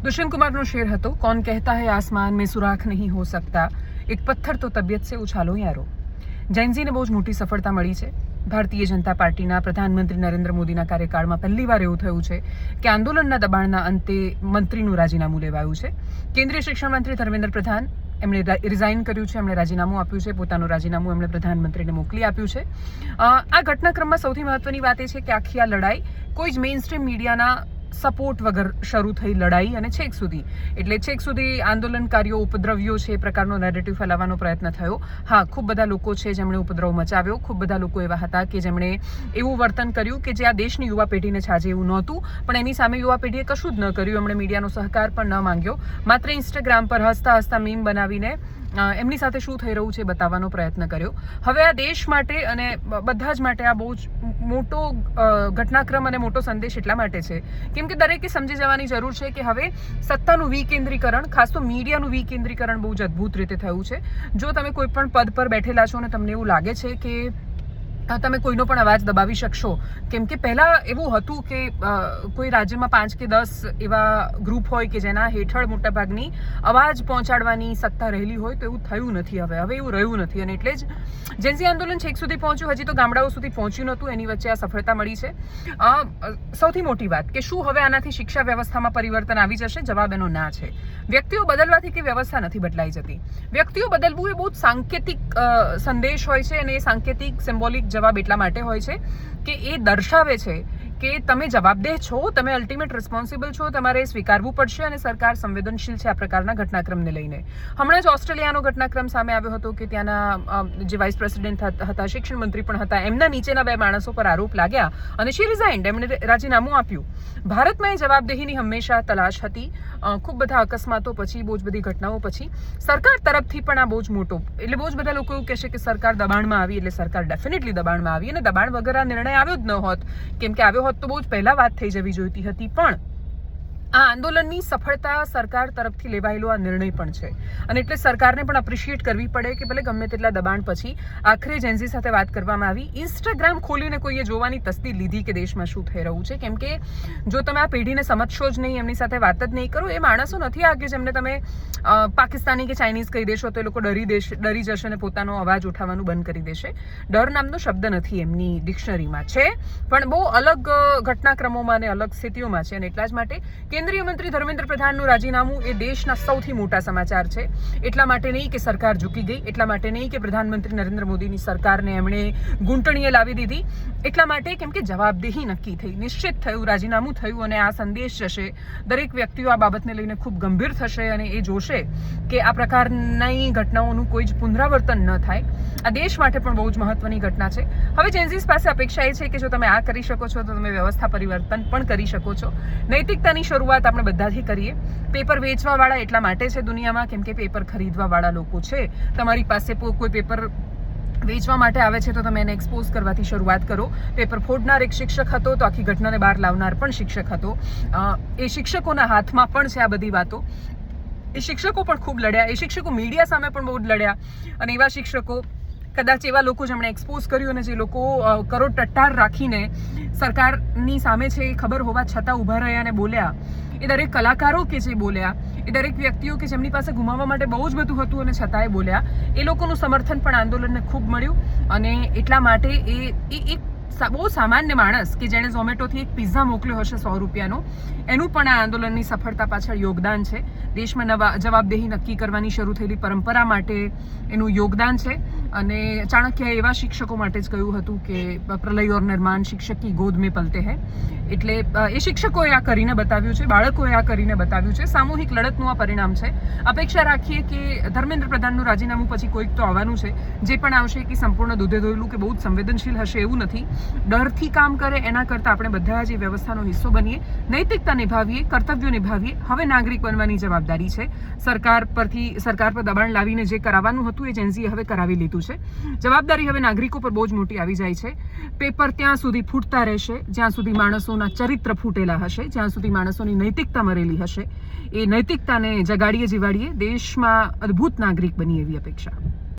Dushyant Kumar no शेर હતો, कौन कहता है आसमान में सुराख नहीं हो सकता, एक पत्थर तो तबियत से उछालो यारो। જૈનજીને બહુ જ મોટી સફળતા મળી છે। ભારતીય જનતા પાર્ટીના પ્રધાનમંત્રી નરેન્દ્ર મોદીના કાર્યકાળમાં પહેલીવાર એવું થયું છે કે આંદોલનના દબાણના અંતે મંત્રીનું રાજીનામું લેવાયું છે। કેન્દ્રીય શિક્ષણ મંત્રી ધર્મેન્દ્ર પ્રધાન એમણે રિઝાઇન કર્યું છે, એમણે રાજીનામું આપ્યું છે, પોતાનું રાજીનામું એમણે પ્રધાનમંત્રીને મોકલી આપ્યું છે। આ ઘટનાક્રમમાં સૌથી મહત્વની વાત એ છે કે આખી આ લડાઈ કોઈ જ મેઇન સ્ટ્રીમ મીડિયાના સપોર્ટ વગર શરૂ થઈ લડાઈ અને છેક સુધી આંદોલનકારીઓ ઉપદ્રવ્યો છે એ પ્રકારનો નેરેટિવ ફેલાવવાનો પ્રયત્ન થયો। હા, ખૂબ બધા લોકો છે જેમણે ઉપદ્રવ મચાવ્યો, ખૂબ બધા લોકો એવા હતા કે જેમણે એવું વર્તન કર્યું કે જે આ દેશની યુવા પેઢીને છાજે એવું નહોતું, પણ એની સામે યુવા પેઢીએ કશું જ ન કર્યું, એમણે મીડિયાનો સહકાર પણ ન માંગ્યો, માત્ર ઇન્સ્ટાગ્રામ પર હસતા હસતા મીમ બનાવીને એમની સાથે શું થઈ રહ્યું છે બતાવવાનો પ્રયત્ન કર્યો। હવે આ દેશ માટે અને બધા જ માટે આ બહુ જ મોટો ઘટનાક્રમ અને મોટો સંદેશ એટલા માટે છે કેમ કે દરેકે સમજી જવાની જરૂર છે કે હવે સત્તાનું વિકેન્દ્રીકરણ, ખાસ તો મીડિયાનું વિકેન્દ્રીકરણ બહુ જ અદ્ભુત રીતે થયું છે। જો તમે કોઈ પણ પદ પર બેઠેલા છો અને તમને એવું લાગે છે કે તમે કોઈનો પણ અવાજ દબાવી શકશો, કેમ કે પહેલાં એવું હતું કે કોઈ રાજ્યમાં 5 કે 10 એવા ગ્રુપ હોય કે જેના હેઠળ મોટાભાગની અવાજ પહોંચાડવાની સત્તા રહેલી હોય, તો એવું થયું નથી હવે એવું રહ્યું નથી। અને એટલે જ જેનઝી આંદોલન છેક સુધી પહોંચ્યું, હજી તો ગામડાઓ સુધી પહોંચ્યું નહોતું, એની વચ્ચે આ સફળતા મળી છે। સૌથી મોટી વાત કે શું હવે આનાથી શિક્ષા વ્યવસ્થામાં પરિવર્તન આવી જશે? જવાબ એનો ના છે। વ્યક્તિઓ બદલવાથી કે વ્યવસ્થા નથી બદલાઈ જતી। વ્યક્તિઓ બદલવું એ બહુ જ સાંકેતિક સંદેશ હોય છે, અને એ સાંકેતિક સિમ્બોલિક જવાબ એટલા માટે હોય છે કે એ દર્શાવે છે કે તમે જવાબદેહ છો, તમે અલ્ટિમેટ રિસ્પોન્સિબલ છો, તમારે સ્વીકારવું પડશે, અને સરકાર સંવેદનશીલ છે આ પ્રકારના ઘટનાક્રમને લઈને। હમણાં જ ઓસ્ટ્રેલિયાનો ઘટનાક્રમ સામે આવ્યો હતો કે ત્યાંના જે વાઇસ પ્રેસિડેન્ટ હતા, શિક્ષણ મંત્રી પણ હતા, એમના નીચેના 2 માણસો પર આરોપ લાગ્યા અને શી રિઝાઇન્ડ, એમણે રાજીનામું આપ્યું। ભારતમાં એ જવાબદેહીની હંમેશા તલાશ હતી। ખૂબ બધા અકસ્માતો પછી, બહુ જ બધી ઘટનાઓ પછી સરકાર તરફથી પણ આ બહુ જ મોટો, એટલે બહુ જ બધા લોકો એવું કહેશે કે સરકાર દબાણમાં આવી, એટલે સરકાર ડેફિનેટલી દબાણમાં આવી, અને દબાણ વગર આ નિર્ણય આવ્યો જ ન હોત, કેમ કે આવ્યો હોત તો બહુ જ પહેલા વાત થઈ જવી જોઈતી હતી। પણ આ આંદોલનની સફળતા સરકાર તરફથી લેવાયેલો આ નિર્ણય પણ છે, અને એટલે સરકારને પણ એપ્રિશિએટ કરવી પડે કે ભલે ગમે તેટલા દબાણ પછી આખરે જેનઝી સાથે વાત કરવામાં આવી। ઇન્સ્ટાગ્રામ ખોલીને કોઈએ જોવાની તસ્દી લીધી કે દેશમાં શું થઈ રહ્યું છે, કેમ કે જો તમે આ પેઢીને સમજશો જ નહીં, એમની સાથે વાત જ નહીં કરો, એ માણસો નથી આ કે જેમને તમે પાકિસ્તાની કે ચાઇનીઝ કહી દેશો તો એ લોકો ડરી જશે અને પોતાનો અવાજ ઉઠાવવાનું બંધ કરી દેશે। ડર નામનો શબ્દ નથી એમની ડિક્શનરીમાં, છે પણ બહુ અલગ ઘટનાક્રમોમાં અને અલગ સ્થિતિઓમાં છે, અને એટલા જ માટે કેન્દ્રીય મંત્રી ધર્મેન્દ્ર પ્રધાનનું રાજીનામું એ દેશના સૌથી મોટા સમાચાર છે। એટલા માટે નહીં કે સરકાર ઝૂકી ગઈ, એટલા માટે નહીં કે પ્રધાનમંત્રી નરેન્દ્ર મોદીની સરકારને એમણે ઘૂંટણીએ લાવી દીધી, એટલા માટે કેમ કે જવાબદેહી નક્કી થઈ, નિશ્ચિત થયું, રાજીનામું થયું, અને આ સંદેશ જશે। દરેક વ્યક્તિઓ આ બાબતને લઈને ખૂબ ગંભીર થશે અને એ જોશે કે આ પ્રકારની ઘટનાઓનું કોઈ જ પુનરાવર્તન ન થાય। આ દેશ માટે પણ બહુ જ મહત્વની ઘટના છે। હવે જેનઝીસ પાસે અપેક્ષા એ છે કે જો તમે આ કરી શકો છો તો તમે વ્યવસ્થા પરિવર્તન પણ કરી શકો છો। નૈતિકતાની શરૂઆત આપણે બધાથી કરીએ। પેપર વેચવાવાળા એટલા માટે છે દુનિયામાં કેમ કે પેપર ખરીદવાવાળા લોકો છે। તમારી પાસે કોઈ પેપર વેચવા માટે આવે છે તો તમે એને એક્સપોઝ કરવાથી શરૂઆત કરો। પેપર ફોડનાર એક શિક્ષક હતો તો આખી ઘટનાને બહાર લાવનાર પણ શિક્ષક હતો। એ શિક્ષકોના હાથમાં પણ છે આ બધી વાતો। એ શિક્ષકો પણ ખૂબ લડ્યા, એ શિક્ષકો મીડિયા સામે પણ બહુ જ લડ્યા, અને એવા શિક્ષકો, કદાચ એવા લોકો જેમણે એક્સપોઝ કર્યું અને જે લોકો કરોડ ટટ્ટાર રાખીને સરકારની સામે છે એ ખબર હોવા છતાં ઊભા રહ્યા અને બોલ્યા, એ દરેક કલાકારો કે જે બોલ્યા, એ દરેક વ્યક્તિઓ કે જેમની પાસે ગુમાવવા માટે બહુ જ બધું હતું અને છતાંય બોલ્યા, એ લોકોનું સમર્થન પણ આંદોલનને ખૂબ મળ્યું। અને એટલા માટે એ એક બહુ સામાન્ય માણસ કે જેણે ઝોમેટોથી એક પિઝા મોકલ્યો હશે 100 રૂપિયાનો, એનું પણ આ આંદોલનની સફળતા પાછળ યોગદાન છે। દેશમાં જવાબદેહી નક્કી કરવાની શરૂ થયેલી પરંપરા માટે એનું યોગદાન છે। અને ચાણક્યએ એવા શિક્ષકો માટે જ કહ્યું હતું કે પ્રલય ઓર નિર્માણ શિક્ષક કી ગોદ મેં પલતે હૈ, એટલે એ શિક્ષકોએ આ કરીને બતાવ્યું છે, બાળકોએ આ કરીને બતાવ્યું છે। સામૂહિક લડતનું આ પરિણામ છે। અપેક્ષા રાખીએ કે ધર્મેન્દ્ર પ્રધાનનું રાજીનામું પછી કોઈક તો આવવાનું છે, જે પણ આવશે કે સંપૂર્ણ દૂધે ધોયેલું કે બહુ જ સંવેદનશીલ હશે એવું નથી, ડરથી કામ કરે એના કરતાં આપણે બધા જ એ વ્યવસ્થાનો હિસ્સો બનીએ, નૈતિકતા નિભાવીએ, કર્તવ્યો નિભાવીએ। હવે નાગરિક બનવાની જવાબદારી છે। સરકાર પર દબાણ લાવીને જે કરાવવાનું હતું એ જેનઝીએ હવે કરાવી લીધું છે। જવાબદારી હવે નાગરિકો પર બહુ જ મોટી આવી જાય છે। પેપર ત્યાં સુધી ફૂટતા રહેશે જ્યાં સુધી માણસોના ચરિત્ર ફૂટેલા હશે, જ્યાં સુધી માણસોની નૈતિકતા મરેલી હશે। એ નૈતિકતાને જગાડીએ, જીવાડીએ, દેશમાં અદ્ભુત નાગરિક બની એવી અપેક્ષા।